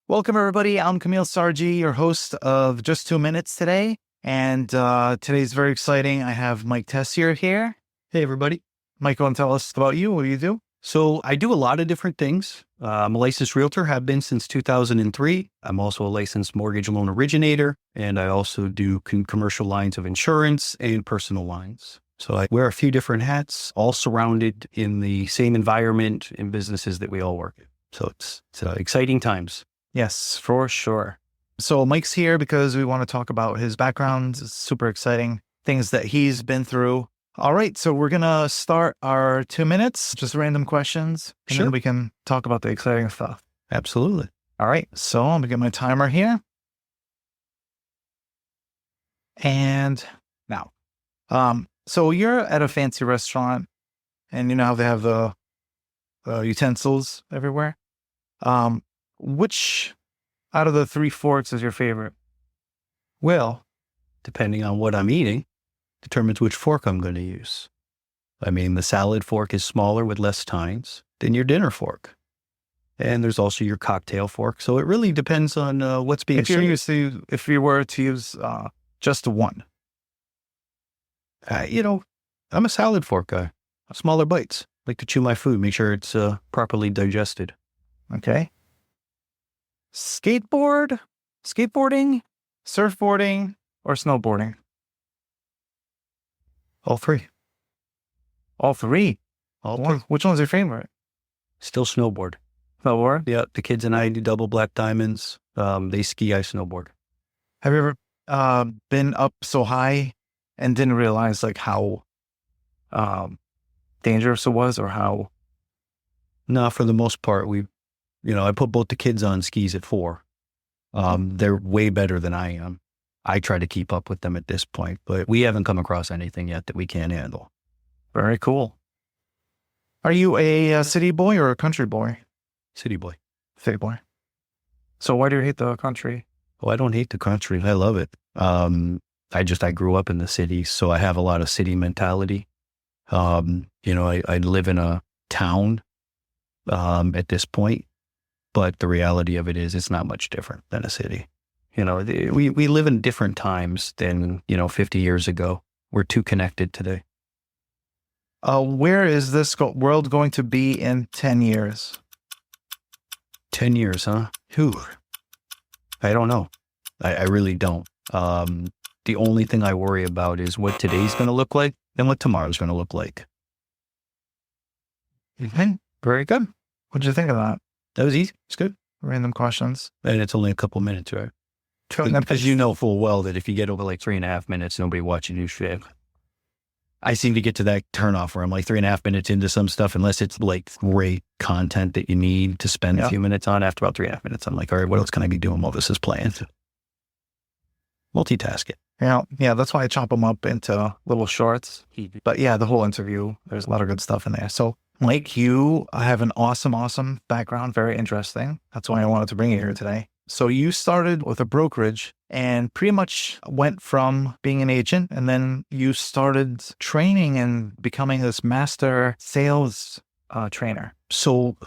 Welcome, everybody. I'm Camille Sargi, your host of Just 2 Minutes today. And today's very exciting. I have Mike Tessier here. Hey, everybody. Mike, want to tell us about you? What do you do? So I do a lot of different things. I'm a licensed realtor, have been since 2003. I'm also a licensed mortgage loan originator, and I also do commercial lines of insurance and personal lines. So I wear a few different hats, all surrounded in the same environment and businesses that we all work in. So it's exciting times. Yes, for sure. So Mike's here because we want to talk about his background. It's super exciting things that he's been through. All right, so we're going to start our 2 minutes, just random questions. And then we can talk about the exciting stuff. Absolutely. All right, so I'm going to get my timer here. And now, so you're at a fancy restaurant, and you know how they have the utensils everywhere. Which out of the 3 forks is your favorite? Well, depending on what I'm eating, determines which fork I'm going to use. I mean, the salad fork is smaller with less tines than your dinner fork. And there's also your cocktail fork. So it really depends on what's being served. If you were to use just one. I'm a salad fork guy. Smaller bites. Like to chew my food, make sure it's properly digested. Okay. Skateboarding, surfboarding, or snowboarding? All three. All three? All three. Which one's your favorite? Still snowboard. Snowboard? Yeah, the kids and I do double black diamonds. They ski, I snowboard. Have you ever been up so high and didn't realize like how dangerous it was, or how? No, for the most part, I put both the kids on skis at 4. They're way better than I am. I try to keep up with them at this point, but we haven't come across anything yet that we can't handle. Very cool. Are you a city boy or a country boy? City boy. City boy. So why do you hate the country? Oh, I don't hate the country. I love it. I grew up in the city, so I have a lot of city mentality. I live in a town at this point. But the reality of it is it's not much different than a city. We live in different times than, 50 years ago. We're too connected today. Where is this world going to be in 10 years? 10 years, huh? I don't know. I really don't. The only thing I worry about is what today's going to look like and what tomorrow's going to look like. Okay. Very good. What'd you think of that? That was easy. It's good. Random questions. And it's only a couple minutes, right? Because you know full well that if you get over like 3.5 minutes, nobody watching you shit. I seem to get to that turnoff where I'm like 3.5 minutes into some stuff, unless it's like great content that you need to spend a few minutes on. After about 3.5 minutes, I'm like, all right, what else can I be doing while this is playing? Multitask it. Yeah, that's why I chop them up into little shorts. But yeah, the whole interview, there's a lot of good stuff in there. So Mike, you have an awesome background, very interesting. That's why I wanted to bring you here today. So you started with a brokerage and pretty much went from being an agent, and then you started training and becoming this master sales trainer. So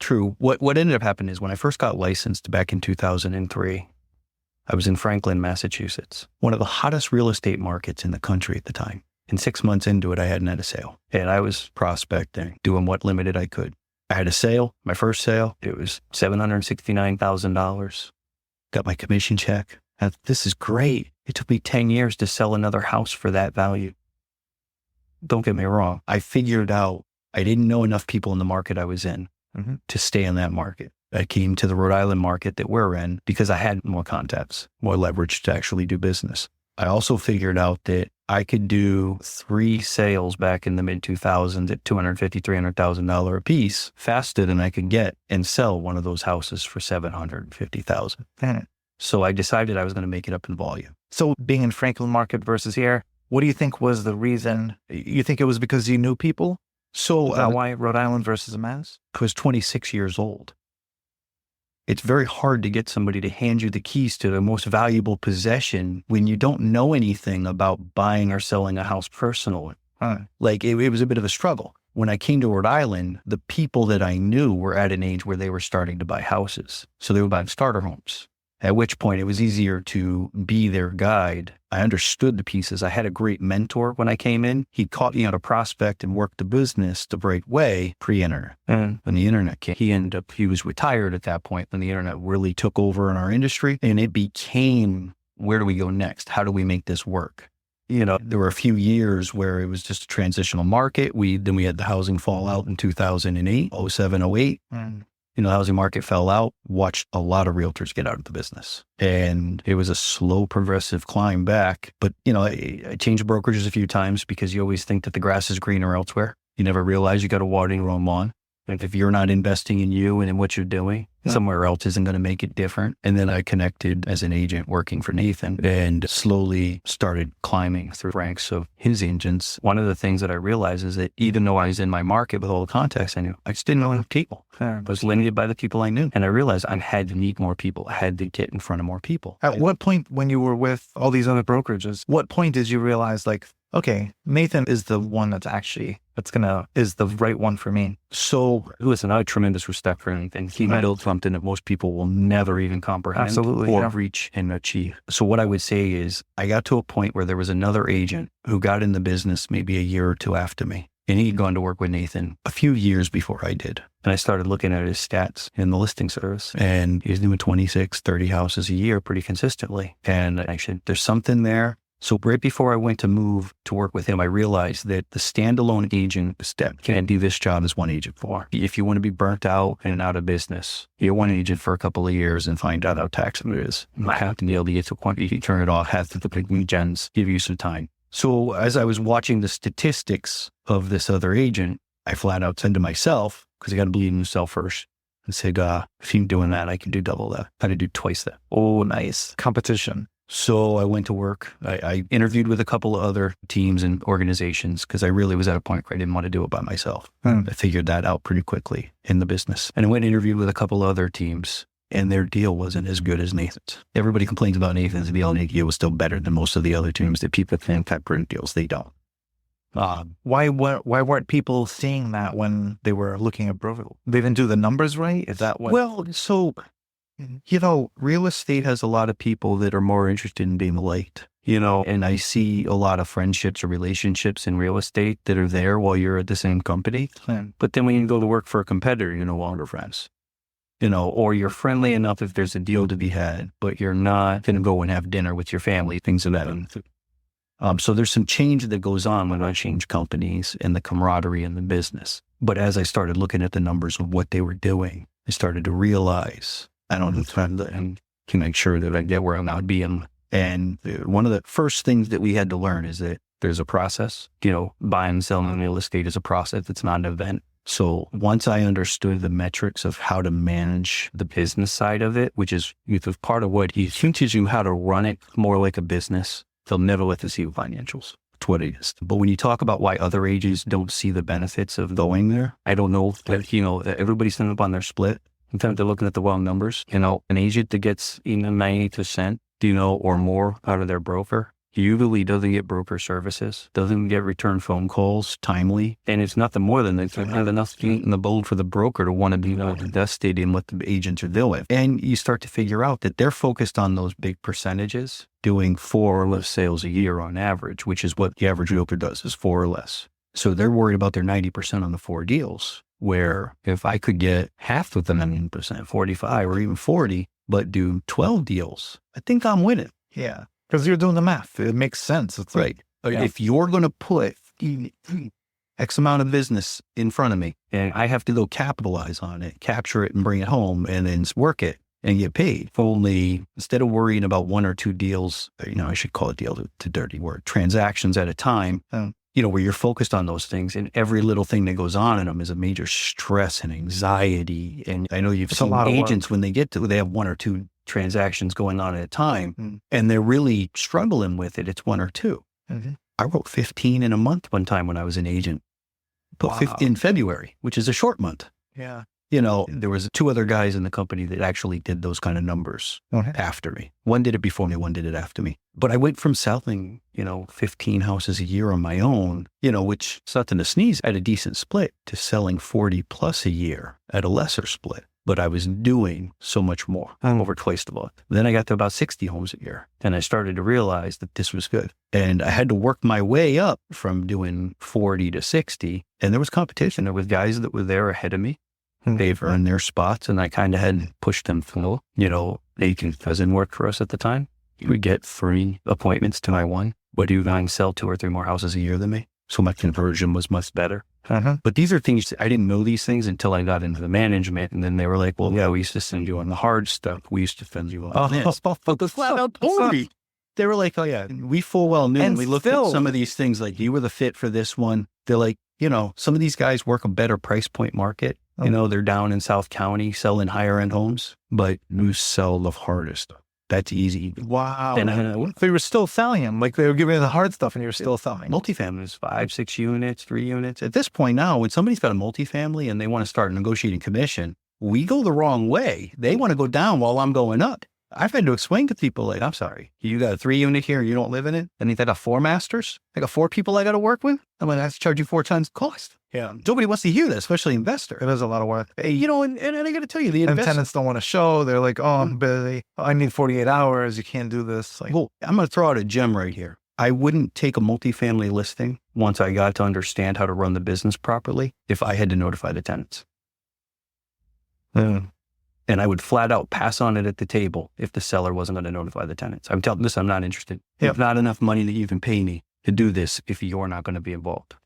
true. What ended up happening is when I first got licensed back in 2003, I was in Franklin, Massachusetts, one of the hottest real estate markets in the country at the time. And 6 months into it, I hadn't had a sale. And I was prospecting, doing what limited I could. I had a sale, my first sale. It was $769,000. Got my commission check. This is great. It took me 10 years to sell another house for that value. Don't get me wrong. I figured out I didn't know enough people in the market I was in to stay in that market. I came to the Rhode Island market that we're in because I had more contacts, more leverage to actually do business. I also figured out that I could do 3 sales back in the mid-2000s at $250,000, $300,000 a piece faster than I could get and sell one of those houses for $750,000. So I decided I was going to make it up in volume. So being in Franklin market versus here, what do you think was the reason? You think it was because you knew people? So is that why Rhode Island versus Mass? I was 26 years old. It's very hard to get somebody to hand you the keys to the most valuable possession when you don't know anything about buying or selling a house personally. Like it was a bit of a struggle. when I came to Rhode Island, the people that I knew were at an age where they were starting to buy houses. So they were buying starter homes. At which point it was easier to be their guide. I understood the pieces. I had a great mentor when I came in. He taught me how to prospect and work the business the right way pre-internet. And when the internet came, he was retired at that point when the internet really took over in our industry. And it became, where do we go next? How do we make this work? There were a few years where it was just a transitional market. Then we had the housing fallout in 2008, 07, 08. The housing market fell out, watched a lot of realtors get out of the business. And it was a slow, progressive climb back. But, I changed brokerages a few times because you always think that the grass is greener elsewhere. You never realize you got to water your own lawn. And if you're not investing in you and in what you're doing, somewhere else isn't going to make it different. And then I connected as an agent working for Nathan and slowly started climbing through ranks of his agents. One of the things that I realized is that even though I was in my market with all the contacts I knew, I just didn't know enough people. I was limited by the people I knew. And I realized I had to meet more people. I had to get in front of more people. At what point when you were with all these other brokerages, what point did you realize okay, Nathan is the one is the right one for me? So listen, I have tremendous respect for Nathan. He built something that most people will never even comprehend or reach and achieve. So what I would say is I got to a point where there was another agent who got in the business maybe a year or two after me. And he'd gone to work with Nathan a few years before I did. And I started looking at his stats in the listing service. And he was doing 26, 30 houses a year pretty consistently. And actually, there's something there. So right before I went to move to work with him, I realized that the standalone agent step can't do this job as one agent for. If you want to be burnt out and out of business, you're one agent for a couple of years and find out how taxable it is. You have to be able to get to a point you can turn it off, have to the weekends, give you some time. So as I was watching the statistics of this other agent, I flat out said to myself, because I got to believe in yourself first, I said, if you're doing that, I can do double that. I can do twice that. Oh, nice. Competition. So I went to work. I interviewed with a couple of other teams and organizations because I really was at a point where I didn't want to do it by myself. I figured that out pretty quickly in the business. And I went and interviewed with a couple of other teams, and their deal wasn't as good as Nathan's. Everybody complains about Nathan's deal, and his deal was still better than most of the other teams that people think have print deals. They don't. Why weren't people seeing that when they were looking at broker? They didn't do the numbers right? Is that what? Well, so... real estate has a lot of people that are more interested in being liked, and I see a lot of friendships or relationships in real estate that are there while you're at the same company. But then when you go to work for a competitor, you're no longer friends, or you're friendly enough if there's a deal to be had, but you're not going to go and have dinner with your family, things of that. So there's some change that goes on when I change companies and the camaraderie in the business. But as I started looking at the numbers of what they were doing, I started to realize I don't have time to make sure that I get where I'm not being. And one of the first things that we had to learn is that there's a process. Buying and selling real estate is a process. It's not an event. So once I understood the metrics of how to manage the business side of it, which is part of what he teaches you how to run it more like a business, they'll never let us see financials. That's what it is. But when you talk about why other agents don't see the benefits of going there, I don't know that everybody's up on their split. Sometimes they're looking at the wrong numbers. An agent that gets even 90%, or more out of their broker, he usually doesn't get broker services, doesn't get return phone calls timely. And it's nothing more than they have enough meat in the bowl for the broker to want to be invested in what the agents are doing. And you start to figure out that they're focused on those big percentages, doing 4 or less sales a year on average, which is what the average realtor does, is 4 or less. So they're worried about their 90% on the 4 deals. Where if I could get half of the 90%, 45 or even 40, but do 12 deals, I think I'm winning. Yeah. Because you're doing the math. It makes sense. It's right. If you're going to put X amount of business in front of me and I have to go capitalize on it, capture it and bring it home and then work it and get paid, only instead of worrying about 1 or 2 deals, I should call it deal to dirty word, transactions at a time, where you're focused on those things and every little thing that goes on in them is a major stress and anxiety. And I know you've seen agents when they have 1 or 2 transactions going on at a time and they're really struggling with it. It's 1 or 2. I wrote 15 in a month one time when I was an agent, in February, which is a short month. Yeah. there was 2 other guys in the company that actually did those kind of numbers after me. One did it before me, one did it after me. But I went from selling, 15 houses a year on my own, which is nothing to sneeze at, a decent split, to selling 40 plus a year at a lesser split. But I was doing so much more, over twice the volume. Then I got to about 60 homes a year, and I started to realize that this was good. And I had to work my way up from doing 40 to 60. And there was competition. There was guys that were there ahead of me. They've earned their spots, and I kind of had to push them through. Nathan's cousin worked for us at the time. He would get 3 appointments to my 1, but he would go and sell 2 or 3 more houses a year than me. So my conversion was much better. But these are things, I didn't know these things until I got into the management. And then they were like, well, yeah, we used to send you on the hard stuff. We used to send you on this. The flat out story. They were like, oh yeah, we full well knew. And we looked at some of these things like, you were the fit for this one. They're like, some of these guys work a better price point market. They're down in South County selling higher end homes, but you sell the hardest. That's easy. Wow. And so you were still selling them, like they were giving you the hard stuff and you were still selling. Multifamily is 5, 6 units, 3 units. At this point now, when somebody's got a multifamily and they want to start negotiating commission, we go the wrong way. They want to go down while I'm going up. I've had to explain to people like, I'm sorry, you got a 3 unit here and you don't live in it? And I got 4 masters? I got 4 people I got to work with? I'm going to have to charge you 4 times the cost. Yeah. Nobody wants to hear that, especially investor. It is a lot of work. And I got to tell you, the tenants don't want to show. They're like, oh, I'm busy. I need 48 hours. You can't do this. Like, well, I'm going to throw out a gem right here. I wouldn't take a multifamily listing once I got to understand how to run the business properly if I had to notify the tenants. And I would flat out pass on it at the table if the seller wasn't going to notify the tenants. I'm telling this, I'm not interested. There's not enough money to even pay me to do this if you're not going to be involved.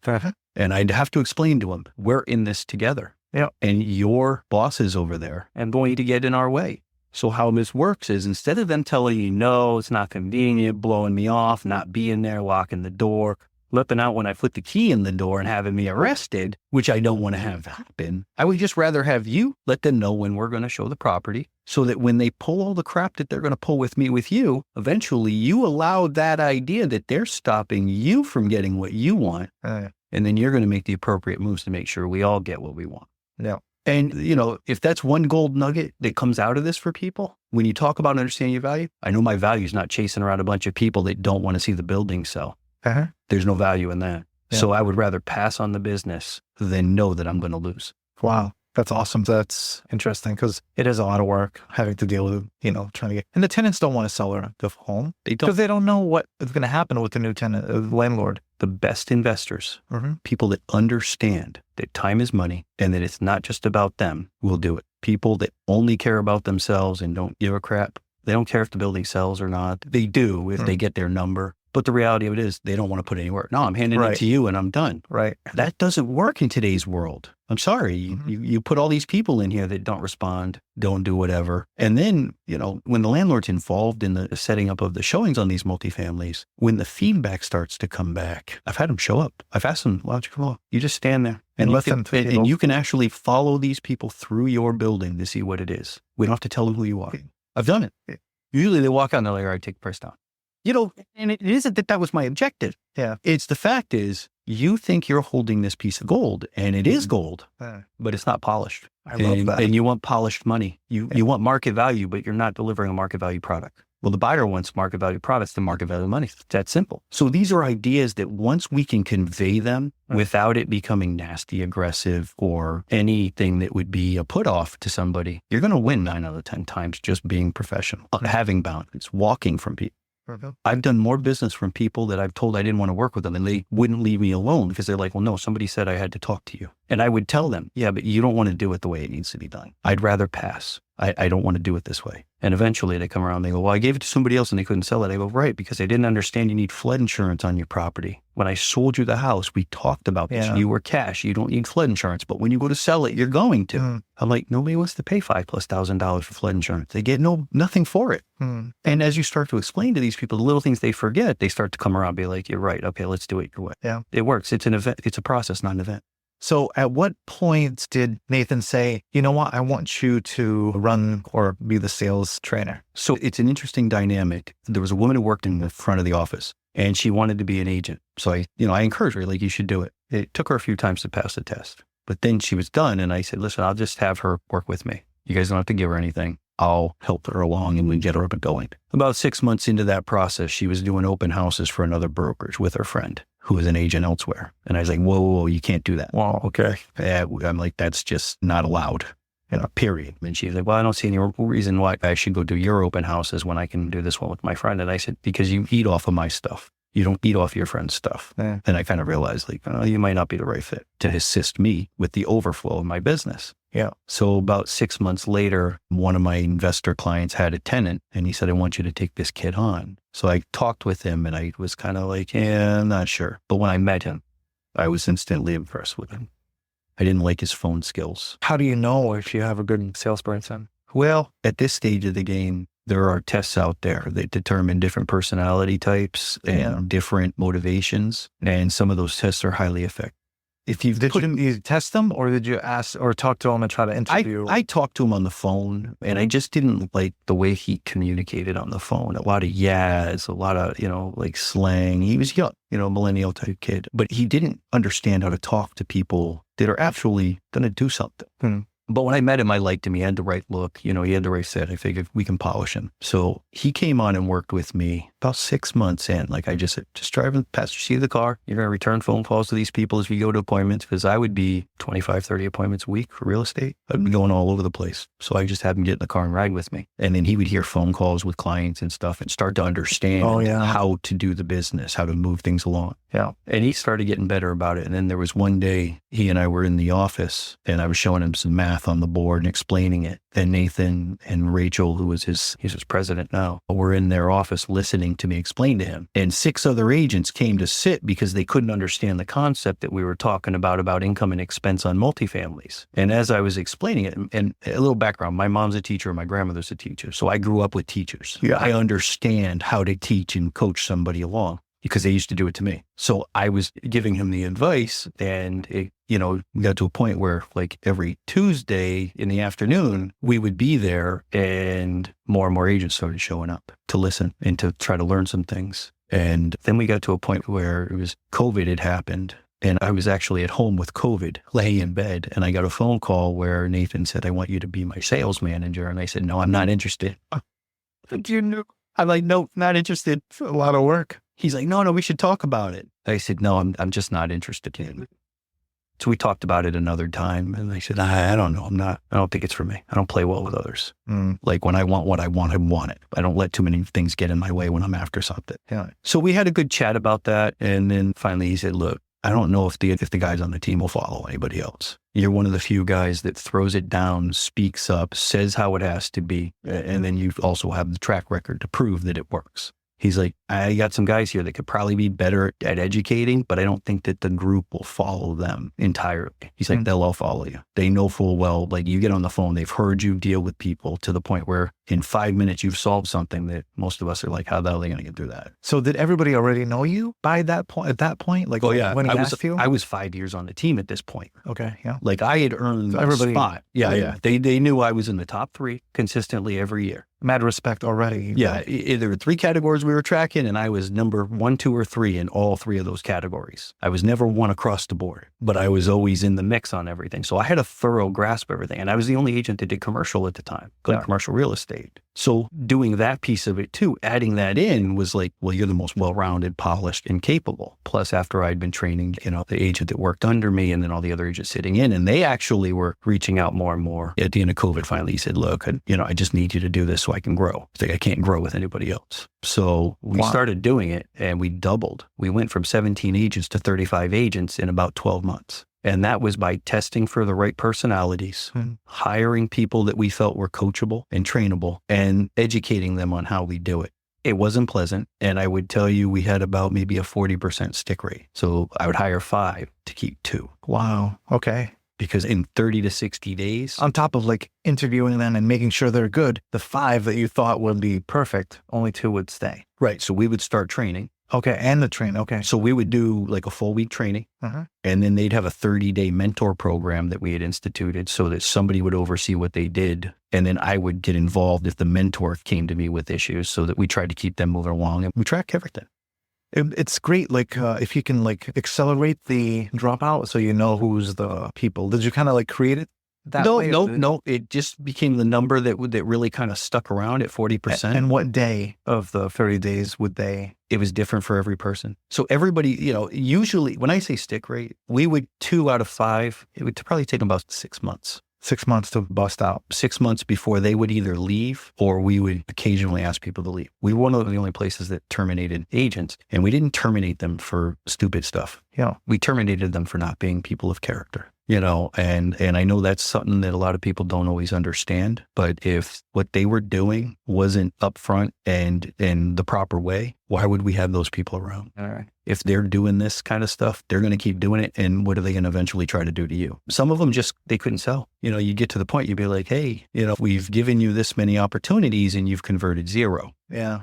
And I'd have to explain to them, we're in this together. And your bosses over there and going to get in our way. So how this works is instead of them telling you, no, it's not convenient, blowing me off, not being there, locking the door, flipping out when I put the key in the door and having me arrested, which I don't want to have happen. I would just rather have you let them know when we're going to show the property so that when they pull all the crap that they're going to pull with me, with you, eventually you allow that idea that they're stopping you from getting what you want. And then you're going to make the appropriate moves to make sure we all get what we want. Yeah. And, if that's one gold nugget that comes out of this for people, when you talk about understanding your value, I know my value is not chasing around a bunch of people that don't want to see the building sell. There's no value in that. Yeah. So I would rather pass on the business than know that I'm going to lose. Wow. That's awesome. That's interesting because it is a lot of work having to deal with, trying to get, and the tenants don't want to sell the home because they don't know what is going to happen with the new tenant, the landlord. The best investors, people that understand that time is money and that it's not just about them, will do it. People that only care about themselves and don't give a crap. They don't care if the building sells or not. They do if they get their number. But the reality of it is they don't want to put any work. No, I'm handing it to you and I'm done. That doesn't work in today's world. I'm sorry. You put all these people in here that don't respond, don't do whatever. And then, when the landlord's involved in the setting up of the showings on these multifamilies, when the feedback starts to come back, I've had them show up. I've asked them, why don't you come on? You just stand there and listen. And you can actually follow these people through your building to see what it is. We don't have to tell them who you are. I've done it. Usually they walk out and they're like, all right, take the price down. And it isn't that was my objective. It's the fact is you think you're holding this piece of gold and it is gold, but it's not polished. I love that. And you want polished money. You want market value, but you're not delivering a market value product. Well, the buyer wants market value products to market value money. It's that simple. So these are ideas that once we can convey them without it becoming nasty, aggressive, or anything that would be a put off to somebody, you're going to win 9 out of 10 times just being professional, having boundaries, walking from people. I've done more business from people that I've told I didn't want to work with them and they wouldn't leave me alone because they're like, well, no, somebody said I had to talk to you. And I would tell them, yeah, but you don't want to do it the way it needs to be done. I'd rather pass. I don't want to do it this way. And eventually they come around and they go, well, I gave it to somebody else and they couldn't sell it. I go, right, because they didn't understand you need flood insurance on your property. When I sold you the house, we talked about this. You were cash. You don't need flood insurance. But when you go to sell it, you're going to. I'm like, nobody wants to pay $5,000+ for flood insurance. They get nothing for it. And as you start to explain to these people the little things they forget, they start to come around and be like, you're right. Okay, let's do it your way. It works. It's an event. It's a process, not an event. So at what point did Nathan say, you know what, I want you to run or be the sales trainer? So it's an interesting dynamic. There was a woman who worked in the front of the office and she wanted to be an agent. So I encouraged her, like, you should do it. It took her a few times to pass the test. But then she was done. And I said, listen, I'll just have her work with me. You guys don't have to give her anything. I'll help her along and we get her up and going. About 6 months into that process, she was doing open houses for another brokerage with her friend who was an agent elsewhere. And I was like, whoa, you can't do that. Wow. Okay. I'm like, that's just not allowed. Period. And she's like, well, I don't see any reason why I should go do your open houses when I can do this one with my friend. And I said, because you eat off of my stuff. You don't eat off your friend's stuff. Yeah. And I kind of realized like, oh, you might not be the right fit to assist me with the overflow of my business. Yeah. So about 6 months later, one of my investor clients had a tenant and he said, I want you to take this kid on. So I talked with him and I was kind of like, yeah, I'm not sure. But when I met him, I was instantly impressed with him. I didn't like his phone skills. How do you know if you have a good salesperson? Well, at this stage of the game, there are tests out there that determine different personality types and different motivations. And some of those tests are highly effective. If you've Did you test them or did you ask or talk to him and try to interview? I talked to him on the phone and I just didn't like the way he communicated on the phone. A lot of a lot of, like slang. He was young, millennial type kid, but he didn't understand how to talk to people that are actually going to do something. But when I met him, I liked him. He had the right look. He had the right set. I figured we can polish him. So he came on and worked with me about 6 months in. Like I just said, just drive in the passenger seat of the car. You're going to return phone calls to these people as we go to appointments because I would be 25, 30 appointments a week for real estate. I'd be going all over the place. So I just had him get in the car and ride with me. And then he would hear phone calls with clients and stuff and start to understand how to do the business, how to move things along. Yeah. And he started getting better about it. And then there was one day he and I were in the office and I was showing him some math on the board and explaining it. And Nathan and Rachel, who was he's his president now, were in their office listening to me explain to him. And 6 other agents came to sit because they couldn't understand the concept that we were talking about income and expense on multifamilies. And as I was explaining it, and a little background, my mom's a teacher, my grandmother's a teacher. So I grew up with teachers. Yeah. I understand how to teach and coach somebody along, because they used to do it to me. So I was giving him the advice and it, we got to a point where like every Tuesday in the afternoon, we would be there and more agents started showing up to listen and to try to learn some things. And then we got to a point where it was COVID had happened and I was actually at home with COVID laying in bed. And I got a phone call where Nathan said, I want you to be my sales manager. And I said, no, I'm not interested. You knew. I'm like, no, not interested. It's a lot of work. He's like, no, we should talk about it. I said, no, I'm just not interested in it. So we talked about it another time. And I said, I don't know. I don't think it's for me. I don't play well with others. Like when I want what I want, I want it. I don't let too many things get in my way when I'm after something. Yeah. So we had a good chat about that. And then finally he said, look, I don't know if the guys on the team will follow anybody else. You're one of the few guys that throws it down, speaks up, says how it has to be. And then you also have the track record to prove that it works. He's like, I got some guys here that could probably be better at educating, but I don't think that the group will follow them entirely. He's like, they'll all follow you. They know full well, like you get on the phone, they've heard you deal with people to the point where in 5 minutes you've solved something that most of us are like, how the hell are they going to get through that? So did everybody already know you by that point? At that point, like, when he asked you? I was 5 years on the team at this point. Okay, yeah. Like I had earned a spot. Yeah. They knew I was in the top 3 consistently every year. Mad respect already. Yeah, there were 3 categories we were tracking, and I was number 1, 2, or 3 in all 3 of those categories. I was never one across the board, but I was always in the mix on everything. So I had a thorough grasp of everything, and I was the only agent that did commercial at the time, commercial real estate. So doing that piece of it too, adding that in was like, well, you're the most well-rounded, polished, and capable. Plus, after I'd been training, the agent that worked under me and then all the other agents sitting in, and they actually were reaching out more and more. At the end of COVID, finally, he said, look, I just need you to do this so I can grow. It's like, I can't grow with anybody else. So we started doing it and we doubled. We went from 17 agents to 35 agents in about 12 months. And that was by testing for the right personalities, hiring people that we felt were coachable and trainable, and educating them on how we do it. It wasn't pleasant. And I would tell you we had about maybe a 40% stick rate. So I would hire 5 to keep 2. Wow. Okay. Because in 30 to 60 days. On top of like interviewing them and making sure they're good, the 5 that you thought would be perfect, only 2 would stay. Right. So we would start training. Okay. And the train. Okay. So we would do like a full week training. And then they'd have a 30-day mentor program that we had instituted so that somebody would oversee what they did. And then I would get involved if the mentor came to me with issues so that we tried to keep them moving along. And we track everything. It's great, like if you can like accelerate the dropout so you know who's the people. Did you kind of like create it that No, way? no. It just became the number that really kind of stuck around at 40%. And what day of the 30 days would they? It was different for every person. So everybody, usually when I say stick rate, we would 2 out of 5. It would probably take them about 6 months. 6 months to bust out. 6 months before they would either leave or we would occasionally ask people to leave. We were one of the only places that terminated agents, and we didn't terminate them for stupid stuff. Yeah. We terminated them for not being people of character. And I know that's something that a lot of people don't always understand, but if what they were doing wasn't upfront and in the proper way, why would we have those people around? All right. If they're doing this kind of stuff, they're going to keep doing it. And what are they going to eventually try to do to you? Some of them they couldn't sell. You get to the point, you'd be like, hey, we've given you this many opportunities and you've converted 0. Yeah.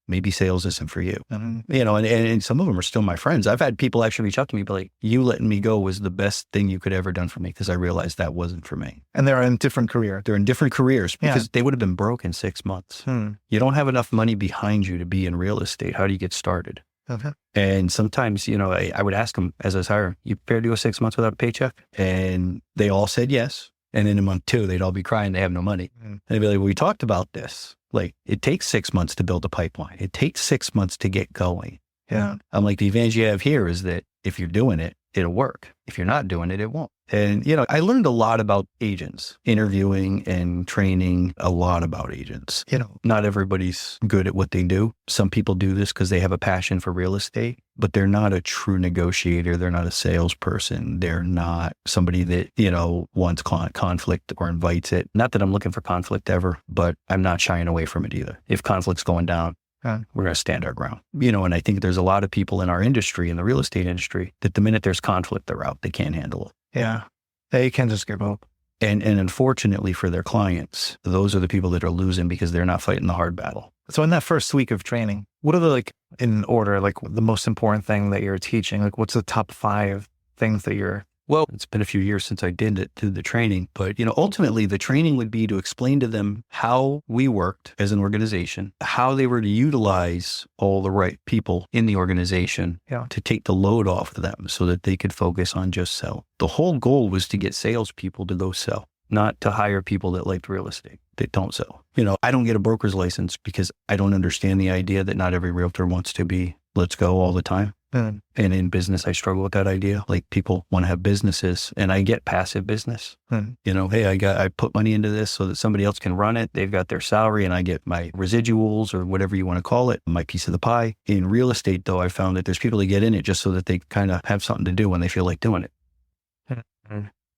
Maybe sales isn't for you. Mm-hmm. And some of them are still my friends. I've had people actually reach out to me, be like, you letting me go was the best thing you could ever done for me, because I realized that wasn't for me. And they're in different careers. They're in different careers because they would have been broke in 6 months. You don't have enough money behind you to be in real estate. How do you get started? Okay. And sometimes, I would ask them as I was hiring, you prepared to go 6 months without a paycheck? And they all said yes. And then in month 2, they'd all be crying they have no money. And they'd be like, well, we talked about this. Like, it takes 6 months to build a pipeline. It takes 6 months to get going. Yeah. I'm like, the advantage you have here is that if you're doing it, it'll work. If you're not doing it, it won't. And, I learned a lot about agents, interviewing and training a lot about agents. Not everybody's good at what they do. Some people do this because they have a passion for real estate, but they're not a true negotiator. They're not a salesperson. They're not somebody that, wants conflict or invites it. Not that I'm looking for conflict ever, but I'm not shying away from it either. If conflict's going down, we're going to stand our ground. And I think there's a lot of people in our industry, in the real estate industry, that the minute there's conflict, they're out. They can't handle it. Yeah. They can just give up. And unfortunately for their clients, those are the people that are losing because they're not fighting the hard battle. So in that first week of training, what are the, in order, the most important thing that you're teaching? What's the top 5 things that you're... Well, it's been a few years since I did the training, but ultimately the training would be to explain to them how we worked as an organization, how they were to utilize all the right people in the organization to take the load off of them so that they could focus on just sell. The whole goal was to get salespeople to go sell, not to hire people that liked real estate, that don't sell. I don't get a broker's license because I don't understand the idea that not every realtor wants to be let's go all the time. And in business, I struggle with that idea. Like, people want to have businesses, and I get passive business. Hey, I put money into this so that somebody else can run it. They've got their salary and I get my residuals or whatever you want to call it, my piece of the pie. In real estate, though, I found that there's people that get in it just so that they kind of have something to do when they feel like doing it.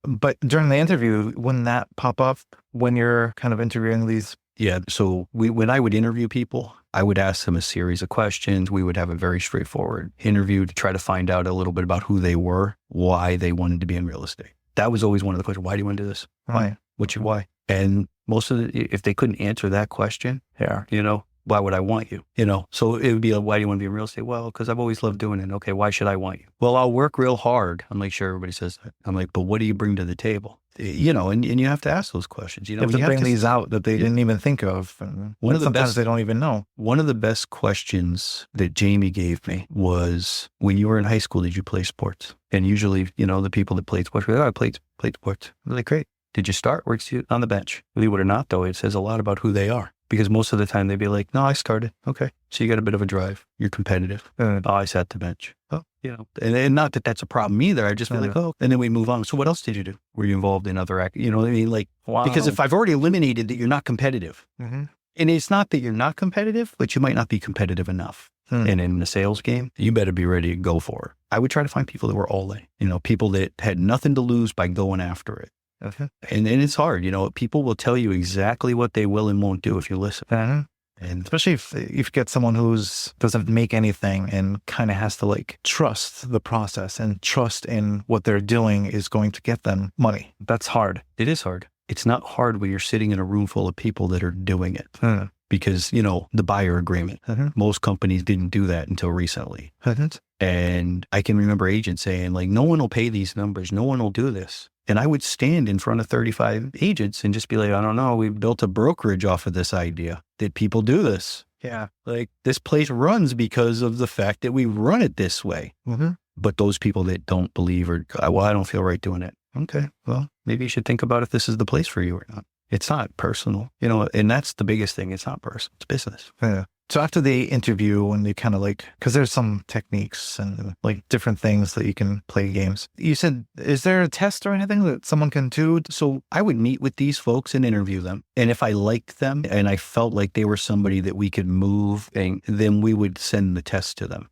But during the interview, wouldn't that pop up when you're kind of interviewing these? Yeah. So when I would interview people, I would ask them a series of questions. We would have a very straightforward interview to try to find out a little bit about who they were, why they wanted to be in real estate. That was always one of the questions. Why do you want to do this? Why? What's your why? And most of if they couldn't answer that question, why would I want you? So it would be like, why do you want to be in real estate? Well, because I've always loved doing it. Okay, why should I want you? Well, I'll work real hard. I'm like, sure, everybody says that. I'm like, but what do you bring to the table? And you have to ask those questions. You have to bring these out that they didn't even think of. Sometimes they don't even know. One of the best questions that Jamie gave me was, when you were in high school, did you play sports? And usually, the people that played sports were like, I played sports. I'm like, great. Did you start? Works you on the bench? Believe it or not, though, it says a lot about who they are. Because most of the time they'd be like, no, I started. Okay. So you got a bit of a drive. You're competitive. I sat the bench. Oh, and not that that's a problem either. I'd just be like, oh, and then we move on. So what else did you do? Were you involved in other you know what I mean? Like, wow. Because if I've already eliminated that you're not competitive, and it's not that you're not competitive, but you might not be competitive enough. And in the sales game, you better be ready to go for it. I would try to find people that were all in, people that had nothing to lose by going after it. Okay. And it's hard, people will tell you exactly what they will and won't do if you listen. And especially if you get someone who's doesn't make anything and kind of has to trust the process and trust in what they're doing is going to get them money. That's hard. It is hard. It's not hard when you're sitting in a room full of people that are doing it. Because, the buyer agreement, most companies didn't do that until recently. And I can remember agents saying, no one will pay these numbers. No one will do this. And I would stand in front of 35 agents and just be like, I don't know, we built a brokerage off of this idea that people do this. Yeah. Like, this place runs because of the fact that we run it this way. Mm-hmm. But those people that don't believe or, well, I don't feel right doing it. Okay, well, maybe you should think about if this is the place for you or not. It's not personal, and that's the biggest thing. It's not personal. It's business. Yeah. So after the interview, and they kind of like, because there's some techniques and like different things that you can play games. You said, is there a test or anything that someone can do? So I would meet with these folks and interview them. And if I liked them and I felt like they were somebody that we could move, and then we would send the test to them.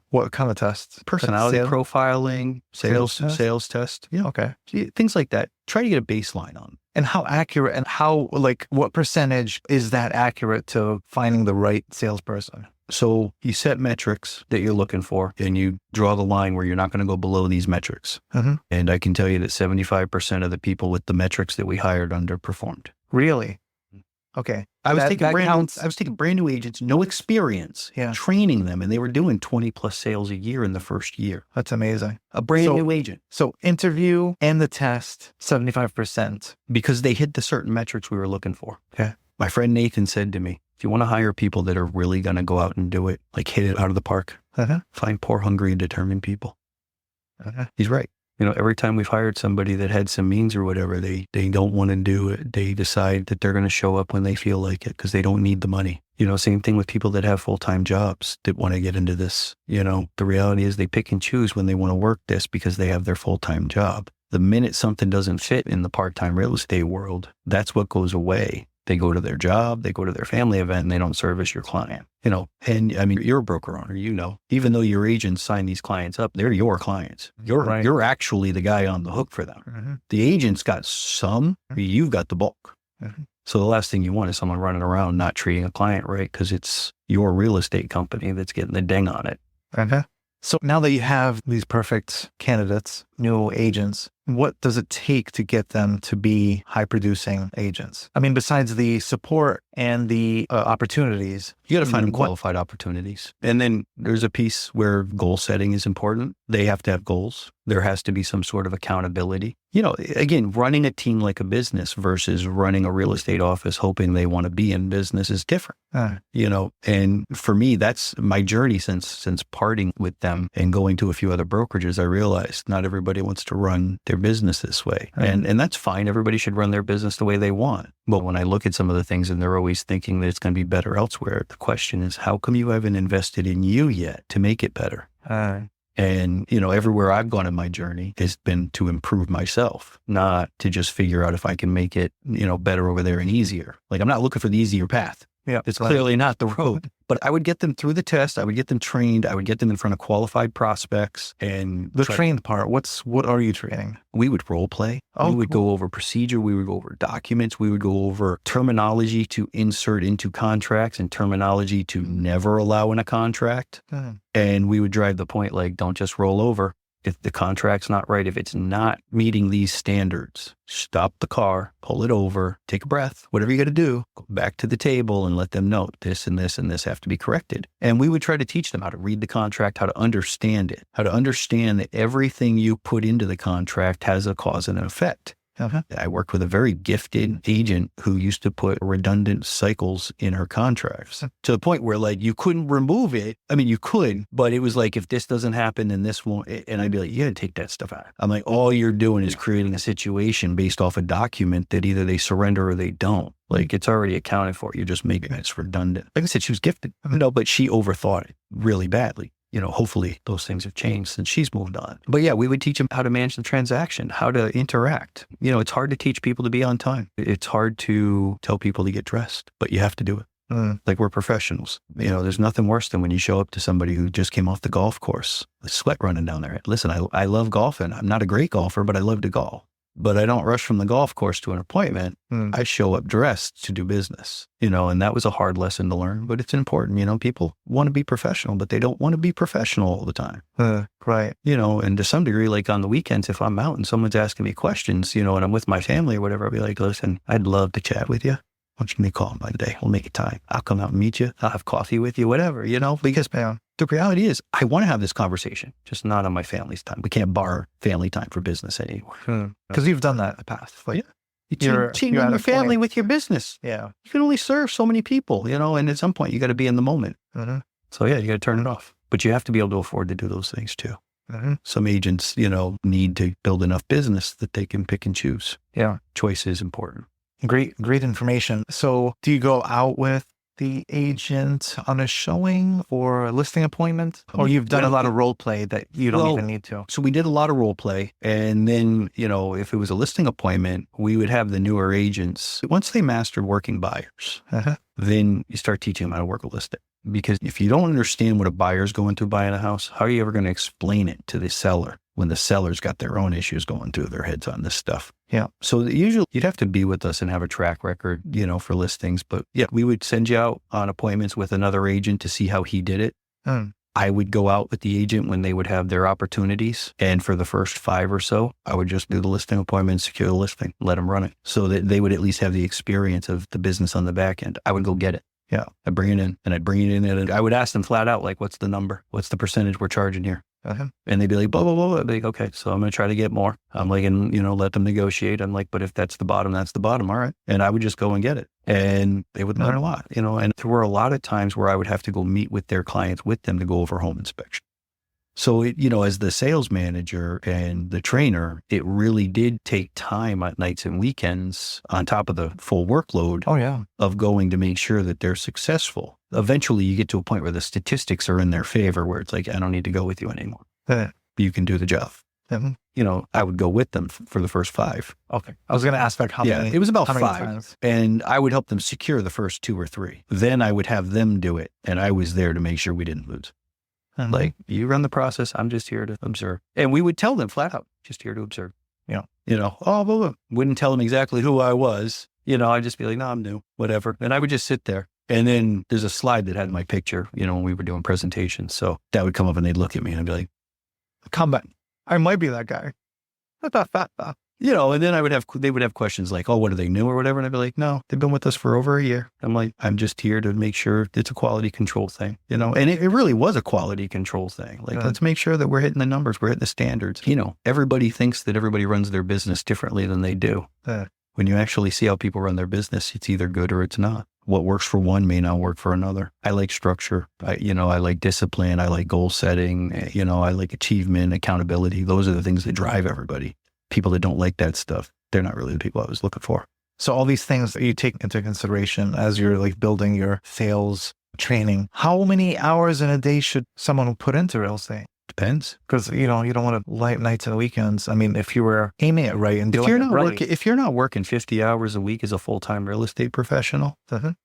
What kind of tests? Personality profiling, sales test. Yeah. Okay. Things like that. Try to get a baseline on. And how accurate and how, like, what percentage is that accurate to finding the right salesperson? So you set metrics that you're looking for, and you draw the line where you're not going to go below these metrics. Mm-hmm. And I can tell you that 75% of the people with the metrics that we hired underperformed. Really? Okay. I was taking brand new agents, no experience, training them, and they were doing 20 plus sales a year in the first year. That's amazing. A brand new agent. So interview and the test, 75%. Because they hit the certain metrics we were looking for. Okay. My friend Nathan said to me, if you want to hire people that are really going to go out and do it, like hit it out of the park, find poor, hungry, and determined people. He's right. Every time we've hired somebody that had some means or whatever, they don't want to do it. They decide that they're going to show up when they feel like it because they don't need the money. Same thing with people that have full-time jobs that want to get into this. The reality is they pick and choose when they want to work this because they have their full-time job. The minute something doesn't fit in the part-time real estate world, that's what goes away. They go to their job, they go to their family event, and they don't service your client. And I mean, you're a broker owner, even though your agents sign these clients up, they're your clients. You're actually the guy on the hook for them. Mm-hmm. The agent's got some, you've got the bulk. Mm-hmm. So the last thing you want is someone running around not treating a client right because it's your real estate company that's getting the ding on it. So now that you have these perfect candidates, new agents, what does it take to get them to be high producing agents? I mean, besides the support and the opportunities. You got to find them qualified opportunities. And then there's a piece where goal setting is important. They have to have goals. There has to be some sort of accountability. Again, running a team like a business versus running a real estate office hoping they want to be in business is different. And for me, that's my journey since parting with them and going to a few other brokerages. I realized not everybody wants to run their business this way. And that's fine. Everybody should run their business the way they want. But when I look at some of the things and they're always thinking that it's going to be better elsewhere, the question is, how come you haven't invested in you yet to make it better? And, everywhere I've gone in my journey has been to improve myself, not to just figure out if I can make it, better over there and easier. Like, I'm not looking for the easier path. Yeah, it's clearly not the road. But I would get them through the test. I would get them trained. I would get them in front of qualified prospects. And the trained part, what are you training? We would role play. We would go over procedure. We would go over documents. We would go over terminology to insert into contracts and terminology to never allow in a contract. And we would drive the point, like, don't just roll over. If the contract's not right, if it's not meeting these standards, stop the car, pull it over, take a breath, whatever you got to do, go back to the table and let them know this and this and this have to be corrected. And we would try to teach them how to read the contract, how to understand it, how to understand that everything you put into the contract has a cause and an effect. I worked with a very gifted agent who used to put redundant cycles in her contracts to the point where, like, you couldn't remove it. I mean, you could, but it was like, if this doesn't happen, then this won't. And I'd be like, you got to take that stuff out. I'm like, all you're doing is creating a situation based off a document that either they surrender or they don't. Like, it's already accounted for. You're just making it redundant. Like I said, she was gifted, but she overthought it really badly. Hopefully those things have changed since she's moved on. But yeah, we would teach them how to manage the transaction, how to interact. It's hard to teach people to be on time. It's hard to tell people to get dressed, but you have to do it. Like, we're professionals. There's nothing worse than when you show up to somebody who just came off the golf course, with sweat running down their head. Listen, I love golfing. I'm not a great golfer, but I love to golf. But I don't rush from the golf course to an appointment. I show up dressed to do business, and that was a hard lesson to learn, but it's important. People want to be professional, but they don't want to be professional all the time. Right. And to some degree, like on the weekends, if I'm out and someone's asking me questions, and I'm with my family or whatever, I'll be like, listen, I'd love to chat with you. Why don't you give me a call by the day? We'll make it time. I'll come out and meet you. I'll have coffee with you, whatever, because the reality is I want to have this conversation, just not on my family's time. We can't borrow family time for business anymore. Because you've done that in the past. Like, You're cheating on at your a family point. with your business. Yeah. You can only serve so many people, and at some point you got to be in the moment. Mm-hmm. So yeah, you got to turn it off. But you have to be able to afford to do those things too. Mm-hmm. Some agents, need to build enough business that they can pick and choose. Yeah. Choice is important. Great information. So do you go out with the agent on a showing or a listing appointment? Or you've done a lot of role play that you don't even need to? So we did a lot of role play. And then, if it was a listing appointment, we would have the newer agents, once they mastered working buyers, then you start teaching them how to work a listing. Because if you don't understand what a buyer's going through buying a house, how are you ever going to explain it to the seller when the seller's got their own issues going through their heads on this stuff? Yeah. So usually you'd have to be with us and have a track record, for listings. But yeah, we would send you out on appointments with another agent to see how he did it. I would go out with the agent when they would have their opportunities. And for the first 5 or so, I would just do the listing appointment, secure the listing, let them run it so that they would at least have the experience of the business on the back end. I would go get it. Yeah. I'd bring it in and I would ask them flat out, like, what's the number? What's the percentage we're charging here? And they'd be like, blah, blah, blah. I'd be like, okay, so I'm going to try to get more. I'm like, and let them negotiate. I'm like, but if that's the bottom, that's the bottom. All right. And I would just go and get it. And they would learn a lot, and there were a lot of times where I would have to go meet with their clients with them to go over home inspection. So, as the sales manager and the trainer, it really did take time at nights and weekends on top of the full workload of going to make sure that they're successful. Eventually, you get to a point where the statistics are in their favor, where it's like, I don't need to go with you anymore. You can do the job. I would go with them for the first 5. Okay. I was going to ask how many. It was about how many 5. times? And I would help them secure the first 2 or 3. Then I would have them do it. And I was there to make sure we didn't lose. Like, you run the process. I'm just here to observe. And we would tell them flat out, just here to observe. Wouldn't tell them exactly who I was. I'd just be like, no, I'm new, whatever. And I would just sit there. And then there's a slide that had my picture, when we were doing presentations. So that would come up and they'd look at me and I'd be like, come back. I might be that guy. And then they would have questions like, oh, what are they new or whatever? And I'd be like, no, they've been with us for over a year. I'm like, I'm just here to make sure it's a quality control thing, and it really was a quality control thing. Like, let's make sure that we're hitting the numbers, we're hitting the standards. Everybody thinks that everybody runs their business differently than they do. When you actually see how people run their business, it's either good or it's not. What works for one may not work for another. I like structure. I like discipline. I like goal setting. I like achievement, accountability. Those are the things that drive everybody. People that don't like that stuff, they're not really the people I was looking for. So all these things that you take into consideration as you're like building your sales training, how many hours in a day should someone put into real estate? Depends. Because, you don't want to light nights and weekends. I mean, if you were aiming it right and doing it right. If you're not working 50 hours a week as a full-time real estate professional,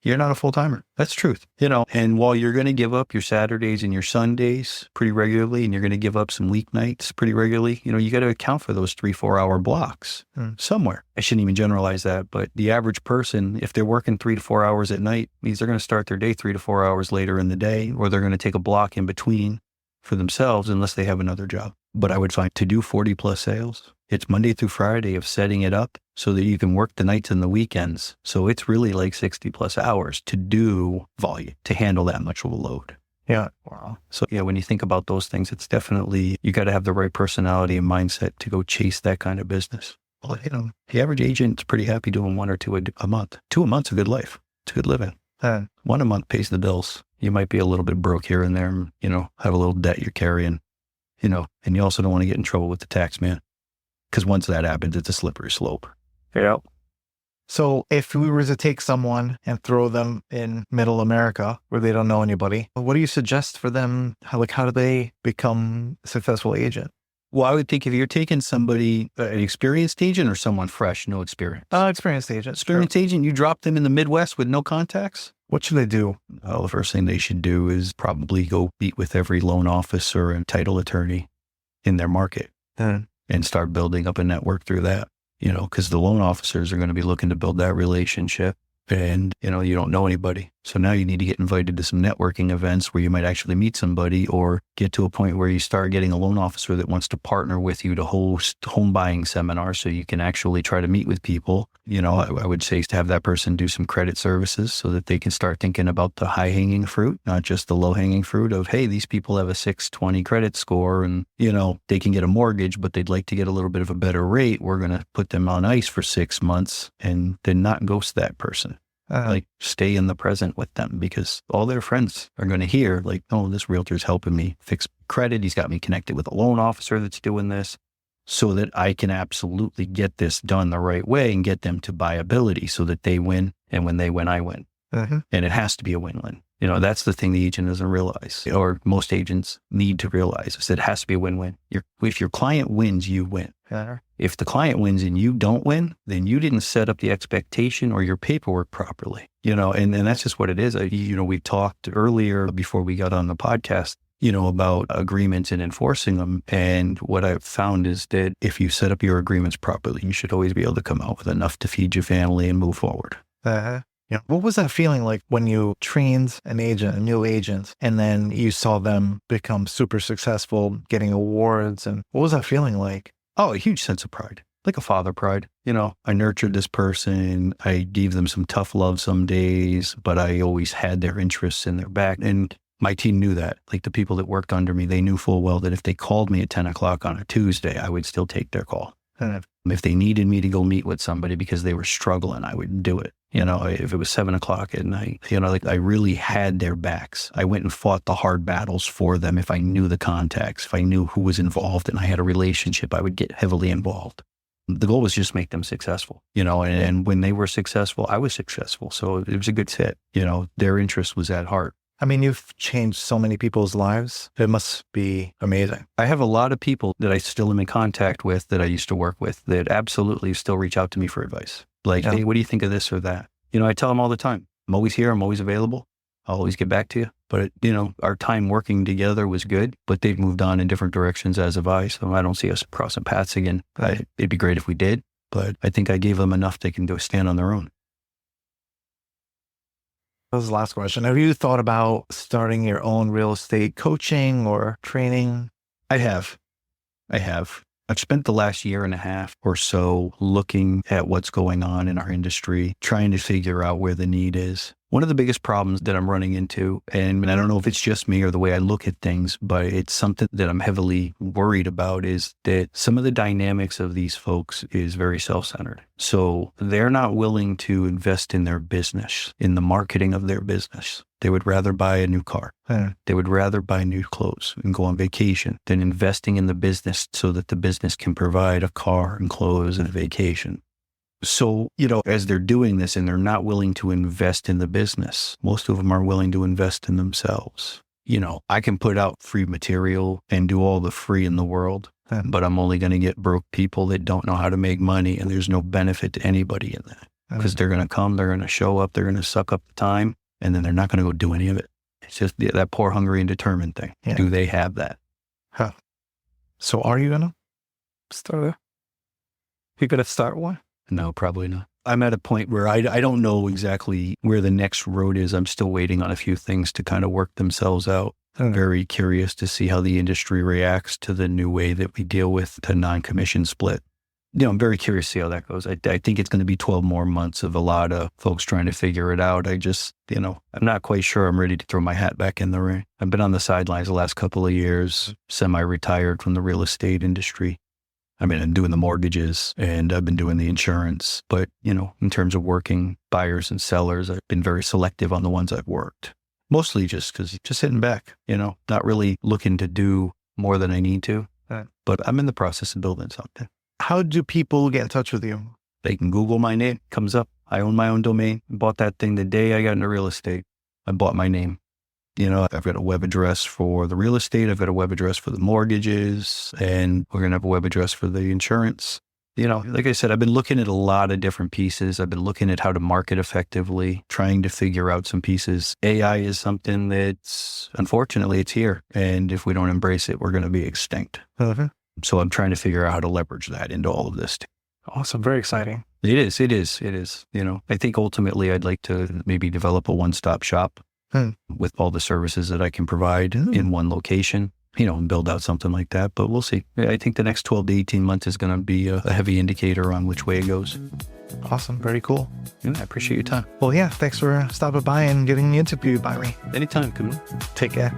you're not a full-timer. That's truth. And while you're going to give up your Saturdays and your Sundays pretty regularly, and you're going to give up some weeknights pretty regularly, you got to account for those 3-4 hour blocks somewhere. I shouldn't even generalize that, but the average person, if they're working 3 to 4 hours at night, means they're going to start their day 3 to 4 hours later in the day, or they're going to take a block in between for themselves unless they have another job. But I would find to do 40 plus sales, it's Monday through Friday of setting it up so that you can work the nights and the weekends. So it's really like 60 plus hours to do volume, to handle that much of a load. Yeah. Wow. So when you think about those things, it's definitely, you got to have the right personality and mindset to go chase that kind of business. Well, the average agent's pretty happy doing 1 or 2 a month. 2 a month's a good life. It's a good living. 1 a month pays the bills. You might be a little bit broke here and there, and, have a little debt you're carrying, and you also don't want to get in trouble with the tax man. Because once that happens, it's a slippery slope. Yeah. So if we were to take someone and throw them in middle America where they don't know anybody, what do you suggest for them? How do they become a successful agent? Well, I would think if you're taking somebody, an experienced agent or someone fresh, no experience. Experienced agent. Experienced agent, you drop them in the Midwest with no contacts. What should they do? Well, the first thing they should do is probably go meet with every loan officer and title attorney in their market and start building up a network through that, because the loan officers are going to be looking to build that relationship. and, you don't know anybody. So now you need to get invited to some networking events where you might actually meet somebody, or get to a point where you start getting a loan officer that wants to partner with you to host home buying seminars so you can actually try to meet with people. I would say to have that person do some credit services so that they can start thinking about the high hanging fruit, not just the low hanging fruit of, hey, these people have a 620 credit score and, they can get a mortgage, but they'd like to get a little bit of a better rate. We're going to put them on ice for 6 months and then not ghost that person. Like, stay in the present with them, because all their friends are going to hear like, oh, this realtor's helping me fix credit. He's got me connected with a loan officer that's doing this, so that I can absolutely get this done the right way and get them to buyability so that they win. And when they win, I win. And it has to be a win-win. That's the thing the agent doesn't realize, or most agents need to realize, is that it has to be a win-win. If your client wins, you win. If the client wins and you don't win, then you didn't set up the expectation or your paperwork properly, and that's just what it is. We talked earlier before we got on the podcast, about agreements and enforcing them. And what I've found is that if you set up your agreements properly, you should always be able to come out with enough to feed your family and move forward. What was that feeling like when you trained a new agent, and then you saw them become super successful, getting awards? And what was that feeling like? Oh, a huge sense of pride, like a father pride. I nurtured this person. I gave them some tough love some days, but I always had their interests in their back. And my team knew that. Like, the people that worked under me, they knew full well that if they called me at 10 o'clock on a Tuesday, I would still take their call. If they needed me to go meet with somebody because they were struggling, I would do it. If it was 7 o'clock at night, I really had their backs. I went and fought the hard battles for them. If I knew the contacts, if I knew who was involved and I had a relationship, I would get heavily involved. The goal was just make them successful, and when they were successful, I was successful. So it was a good fit. Their interest was at heart. I mean, you've changed so many people's lives. It must be amazing. I have a lot of people that I still am in contact with that I used to work with that absolutely still reach out to me for advice. Like, hey, what do you think of this or that? I tell them all the time, I'm always here. I'm always available. I'll always get back to you. But, our time working together was good, but they've moved on in different directions, as have I. So I don't see us crossing paths again. It'd be great if we did, but I think I gave them enough they can stand on their own. That was the last question. Have you thought about starting your own real estate coaching or training? I have. I've spent the last year and a half or so looking at what's going on in our industry, trying to figure out where the need is. One of the biggest problems that I'm running into, and I don't know if it's just me or the way I look at things, but it's something that I'm heavily worried about, is that some of the dynamics of these folks is very self-centered. So they're not willing to invest in their business, in the marketing of their business. They would rather buy a new car. They would rather buy new clothes and go on vacation than investing in the business so that the business can provide a car and clothes and a vacation. So, as they're doing this and they're not willing to invest in the business, most of them are willing to invest in themselves. I can put out free material and do all the free in the world, but I'm only going to get broke people that don't know how to make money, and there's no benefit to anybody in that, because they're going to come, they're going to show up, they're going to suck up the time, and then they're not going to go do any of it. It's just that poor, hungry, and determined thing. Yeah. Do they have that? So are you going to start a? You going to start one? No, probably not. I'm at a point where I don't know exactly where the next road is. I'm still waiting on a few things to kind of work themselves out. I'm very curious to see how the industry reacts to the new way that we deal with the non-commission split. I'm very curious to see how that goes. I think it's going to be 12 more months of a lot of folks trying to figure it out. I just, I'm not quite sure I'm ready to throw my hat back in the ring. I've been on the sidelines the last couple of years, semi-retired from the real estate industry. I mean, I'm doing the mortgages and I've been doing the insurance, but, in terms of working buyers and sellers, I've been very selective on the ones I've worked. Mostly just because just sitting back, not really looking to do more than I need to, but I'm in the process of building something. How do people get in touch with you? They can Google my name, comes up. I own my own domain. Bought that thing the day I got into real estate. I bought my name. I've got a web address for the real estate. I've got a web address for the mortgages, and we're going to have a web address for the insurance. Like I said, I've been looking at a lot of different pieces. I've been looking at how to market effectively, trying to figure out some pieces. AI is something that's, unfortunately, it's here. And if we don't embrace it, we're going to be extinct. So I'm trying to figure out how to leverage that into all of this too. Awesome. Very exciting. It is. It is. It is. You know, I think ultimately I'd like to maybe develop a one-stop shop with all the services that I can provide in one location, you know, and build out something like that. But we'll see. I think the next 12 to 18 months is going to be a heavy indicator on which way it goes. Awesome. Very cool. Yeah, I appreciate your time. Well, yeah, thanks for stopping by and getting interviewed by me. Anytime, Camille. Take care.